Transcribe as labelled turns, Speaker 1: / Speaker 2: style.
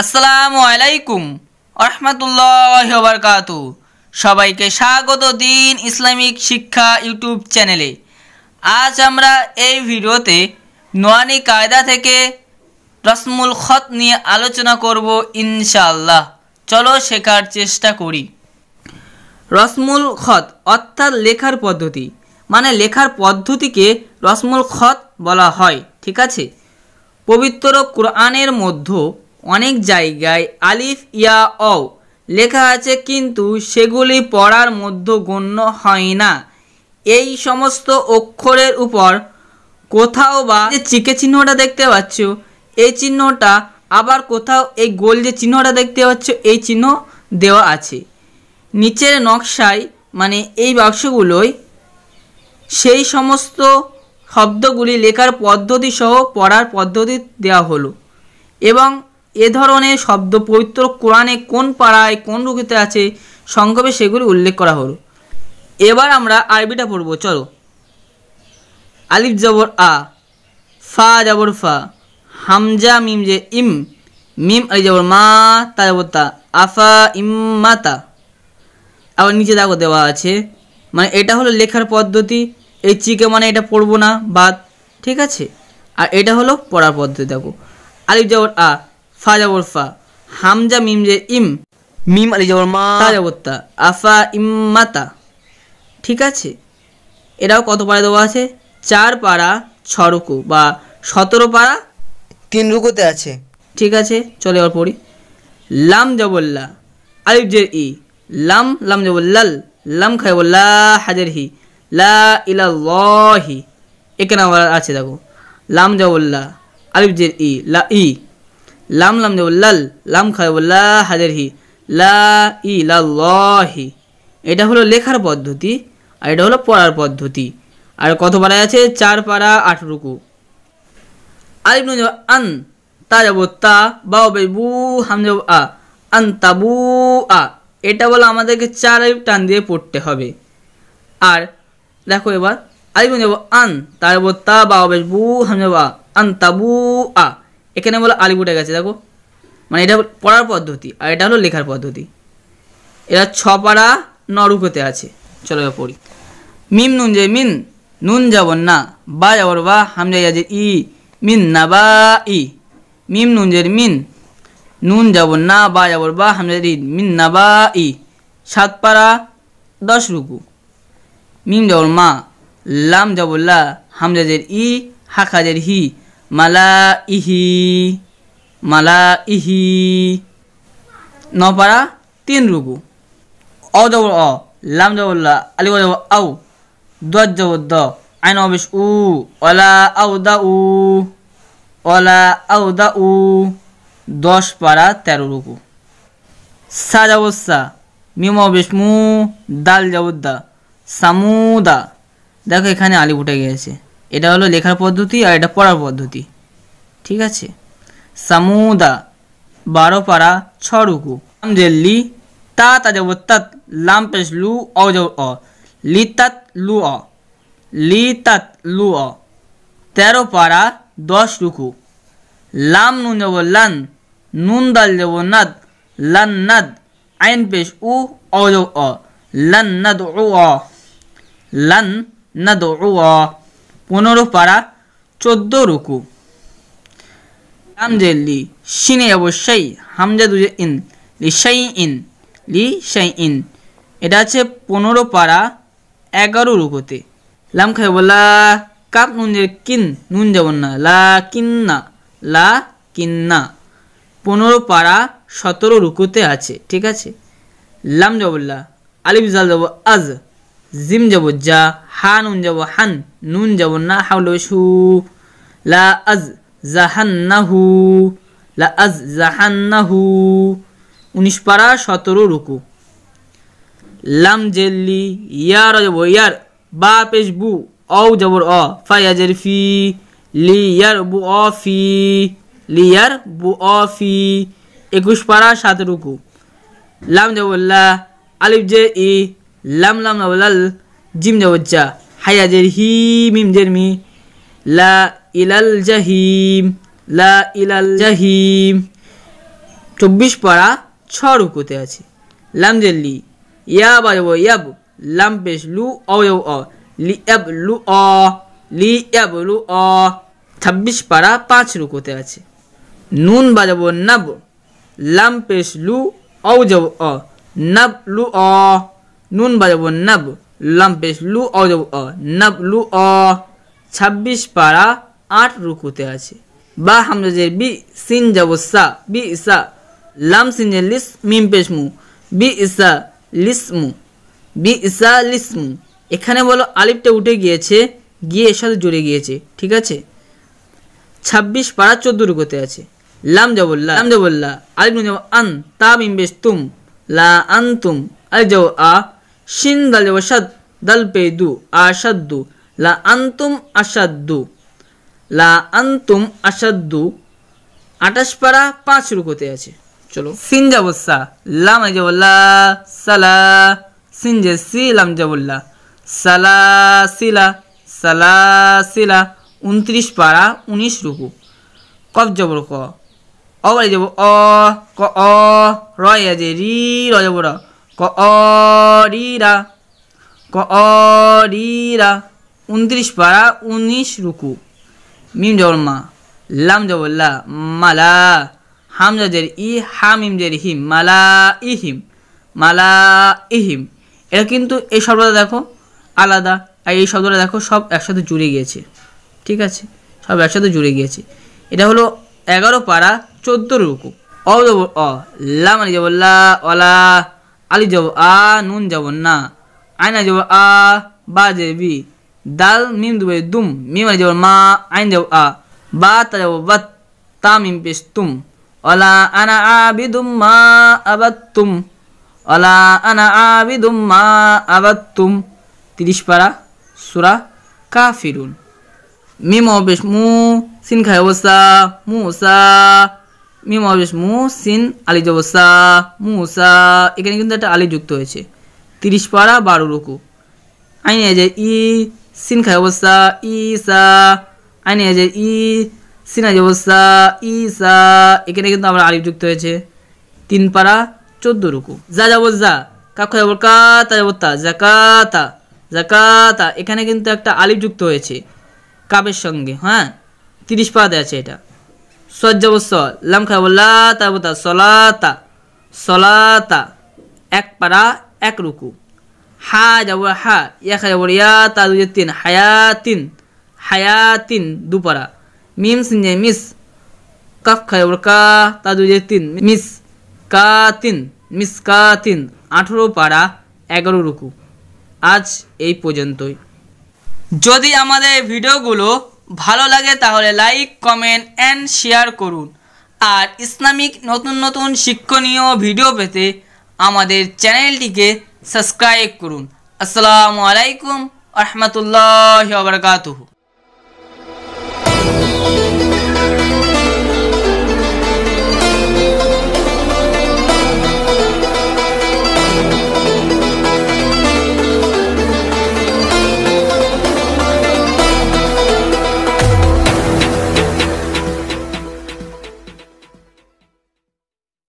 Speaker 1: আসসালামু আলাইকুম রাহমাতুল্লাহি ওয়া বারাকাতুহু। সবাইকে স্বাগত দিন ইসলামিক শিক্ষা ইউটিউব চ্যানেলে। আজ আমরা এই ভিডিওতে নুরানি কায়দা থেকে রসমুল খত নিয়ে আলোচনা করব ইনশাআল্লাহ। চলো শেখার চেষ্টা করি। রসমুল খত অর্থাৎ লেখার পদ্ধতি, মানে লেখার পদ্ধতিকে রসমুল খত বলা হয়। ঠিক আছে, পবিত্র কোরআনের মধ্যে অনেক জায়গায় আলিফ ইয়া অ লেখা আছে, কিন্তু সেগুলি পড়ার মধ্যে গণ্য হয় না। এই সমস্ত অক্ষরের উপর কোথাও বা যে চিকে চিহ্নটা দেখতে পাচ্ছ, এই চিহ্নটা আবার কোথাও এই গোল যে চিহ্নটা দেখতে পাচ্ছ, এই চিহ্ন দেওয়া আছে নিচের নকশায়, মানে এই বাক্সগুলোয় সেই সমস্ত শব্দগুলি লেখার পদ্ধতি সহ পড়ার পদ্ধতি দেওয়া হলো, এবং এ ধরনের শব্দ পবিত্র কোরআনে কোন পাড়ায় কোন রুকুতে আছে সংক্ষেপে সেগুলি উল্লেখ করা হলো। এবার আমরা আরবিটা পড়ব। চলো। আলিফ জবর আ, ফা জবর ফা, হামজা মিম যে ইম, মিম আলি জবর মা, তা জবর তা, আফা ইম্মাতা। আবার নিচে দেখো দেওয়া আছে, মানে এটা হলো লেখার পদ্ধতি। এই চিকে মানে এটা পড়বো না, বাদ। ঠিক আছে, আর এটা হলো পড়ার পদ্ধতি। দেখো, আলিফ জবর আ, ফা জবর ফা, হামজা মিম যে ইম, মিম আলি জবর মা, তা জবর তা, আফা ইম্মাতা। ঠিক আছে, এটাও কত পারা দেওয়া আছে? 4 পারা 6 রুকু বা 17 পারা 3 রুকুতে আছে। ঠিক আছে, চলে এবার পড়ি। লাম জবল্লা, আলিফ জের ই, লাম লাম জবল্লাল, লাম খাই বল্লা হাজের হি, লা ইলাল্লাহি। এখানে আবার আছে দেখো, লাম জবল্লা, আলিফ জের ই, লা ই, লাম লাম জবল্লাল, লাম খাই বল্লা হাজের হি, লা ইলাল্লাহি। এটা হলো লেখার পদ্ধতি, আর এটা হলো পড়ার পদ্ধতি। আর কত পারা আছে? 4 পারা 8 রুকু। আলিফ নুন যাব আন, তা যাব তা, বাও বে বু, হাম যাব আ, আন তাবু আ। এটা বলে আমাদেরকে 4 আলিফ টান দিয়ে পড়তে হবে। আর দেখো এবার আলিফ নুন যাব আন, তা যাব তা, বাও বে বু, হাম যাব আ, আন তাবু আ। এখানে বলে আলিফ উঠে গেছে। দেখো, মানে এটা পড়ার পদ্ধতি, আর এটা হলো লেখার পদ্ধতি। এরা 6 পারা 9 রুকুতে আছে। চলো এবার পড়ি। মিম নুন যে মিন, নুন যাবর না, বা যাবর বা, হামজা ইয়াজের ই, মিন না বা ই। মিম নুন জের মিন, নুন যাবর না, বা যাবর বা, হামজা ই, মিন না বা ই। 7 পারা 10 রুকু। মিম যাবর মা, লাম যাবর লা, হামজা জের ই, হাখা জের হি, মালা ইহি, মালা ইহি। 9 পারা 3 রুকু। অ যাবর অ, লাম যাবর লা, আলিফ যাবর আউ, দোয়াত যাবর দ, আইন অবেশ উ, ওলা আউ দা উ, ওলা আউ দা উ। 10 পারা 13 রুকু। সা যাবর সা, মিম অবেশ মু, দাল যাবর দা, সামুদা। দেখো এখানে আলিফ উঠে গিয়েছে। এটা হলো লেখার পদ্ধতি, আর এটা পড়ার পদ্ধতি। ঠিক আছে, সামুদা। 12 পারা 6 রুকু। লি, তা তা যাবর তাত, লাম পেশ লু, অ যাবর অ, লি তাত লু অ, লি তাত লু অ। 13 পারা 10 রুকু। লাম নুন যাবর লান, নুন দাল যাবর নাদ, লান নাদ, আইন পেশ উ, অ যাবর অ, লান নাদ উ অ, লান নাদ উ অ। 15 পারা 14 রুকু। লাম জেলি, শিনে যাবর শাই, হামজা দুজে ইন, লি শাই ইন, লি শাই ইন। এটা আছে 15 পারা 11 রুকুতে। লাম খাই বলা, কাপ নুন যে কিন, নুন যাব না, লা কিন্না, লা কিন্না। 15 পারা 17 রুকুতে আছে। ঠিক আছে, লাম যাবল্লা, আলিফ জাল যাব আজ, জিম যাব যা, হা নুন যাব হান, নুন যাব না, হাউল শু, লা আজ জাহান্নাহু, লা আজ জাহান্নাহু। 19 পারা 17 রুকু। লাম জেলি, ইয়ার যাব ইয়ার, বা পেশ বু, অ যাবর অ, ফায়াজের ফি, লিয়ার বু অ ফি, লিয়ার বু অ ফি। 21 পারা 7 রুকু। লাম যাবল্লা, আলিফ জে ই, লাম লাম যাবলাল, জিম যাবর যা, হায়াজের হি, মিম জের মি, লা ইলাল জাহিম, লা ইলাল জাহিম। 24 পারা 6 রুকুতে আছে। লাম জেলি ইয়া বাজাবো ইয়াব, লাম পেশ লু অ অ, লি ইয়াব লু অ, লি ইয়াব লু অ। 26 পারা 5 রুকুতে আছে। নুন বাজাবো নাব, লাম পেশ লু অ যাব অ, নাব লু অ। নুন বাজাবো নাব, লাম পেশ লু অ যাব অ, নাব লু অ। 26 পারা 8 রুকুতে আছে। বা হামজা জের বি, সিন যাবো সা, বি ইসা, লাম সিন জের লিস, মিম পেশ মু, বি ইসা লিসমু, বি ইসা লিসমু। এখানে বলো আলিফটা উঠে গিয়েছে, গিয়ে এর সাথে জুড়ে গিয়েছে, ঠিক আছে। 26 পারা 14 রুকুতে আছে। লাম জাবুল্লা, লাম জাবুল্লা, আলিফ নুন যাবো আন, তা মিম পেশ তুম, লা আনতুম, আলিফ যাবো আ, শিন দাল যাবো শাদ, দাল পে দু, আশাদ্দু, লা আনতুম আশাদ্দু, লা আনতুম আশাদ্দু। 28 পারা 5 রুকুতে আছে। চলো সিন যাবো সা, লাম যাবো লা, সালা, সিন যে সি, লাম যাবো লা, সালা সিলা, সালা সিলা। 29 পারা 19 রুকু। কফ যাবো ক, অ বাড়ি যাবো অ, ক অ, রয় যে রি, র যাবো র, ক অ রি রা, ক অ রি রা। 29 পারা 19 রুকু। মিম যাবো মা, লাম যাবো লা, মালা, হামজা জের ই, হামিম জের হিম, মালা ইহিম, মালা ইহিম। এটা কিন্তু এই শব্দটা দেখো আলাদা, আর এই শব্দটা দেখো সব একসাথে জুড়ে গিয়েছে, ঠিক আছে, সব একসাথে জুড়ে গিয়েছে। এটা হলো 11 পারা 14 রুকু। অ যাব অ, লাম আলি যাব লা, অলা, আলি যাব আ, নুন যাব না, আয়না যাব আ, বা যে বি, দাল মিম দুবে দুম, মিম আলি যাব মা, আইন যাব আ, বা তা যাব বাত, তা মিম পেশ তুম, অলা আনা আবিদুম মা আবাত্তুম, অলা আনা আবিদুম মা আবাত্তুম। 30 পারা সূরা কাফিরুন। মিম অবেশ মু, সিন খায় অবস্থা, মুসা, মিম অবেশ মু, সিন আলি অবস্থা, মুসা। এখানে কিন্তু একটা আলি যুক্ত হয়েছে। 30 পারা 12 রুকু। আইনে যে ই, সিন খায় অবস্থা, ইসা, আইনে যে ই, সিন আলি অবস্থা, ইসা। এখানে কিন্তু আবার আলিফ যুক্ত হয়েছে। 3 পারা 14 রুকু। যা যাবো যা, কাপ খায় যাবো কা, তা যাবো তা, জাকাতা, জাকাতা। এখানে কিন্তু একটা আলিফ যুক্ত হয়েছে কাবের সঙ্গে, হ্যাঁ। 30 পারাতে আছে এটা। সজ যাবো স, লাম খায় যাবো লা, তা যাবো তা, সলাতা, সলাতা। 1 পারা 1 রুকু। হা যাবো হা, ইয়া খায় যাবো ইয়া, তা 2 3, হায়াতিন, হায়াতিন 2 পারা। মিম সিন যে মিস, কাফ খায় যাবো কা, তা 2 3, মিস কাতিন, মিস কাতিন। 18 পারা 11 রুকু। আজ এই পর্যন্তই। যদি আমাদের ভিডিওগুলো ভালো লাগে তাহলে লাইক, কমেন্ট অ্যান্ড শেয়ার করুন। আর ইসলামিক নতুন নতুন শিক্ষণীয় ভিডিও পেতে আমাদের চ্যানেলটিকে সাবস্ক্রাইব করুন। আসসালামু আলাইকুম ওয়া রাহমাতুল্লাহি ওয়া বারাকাতুহু।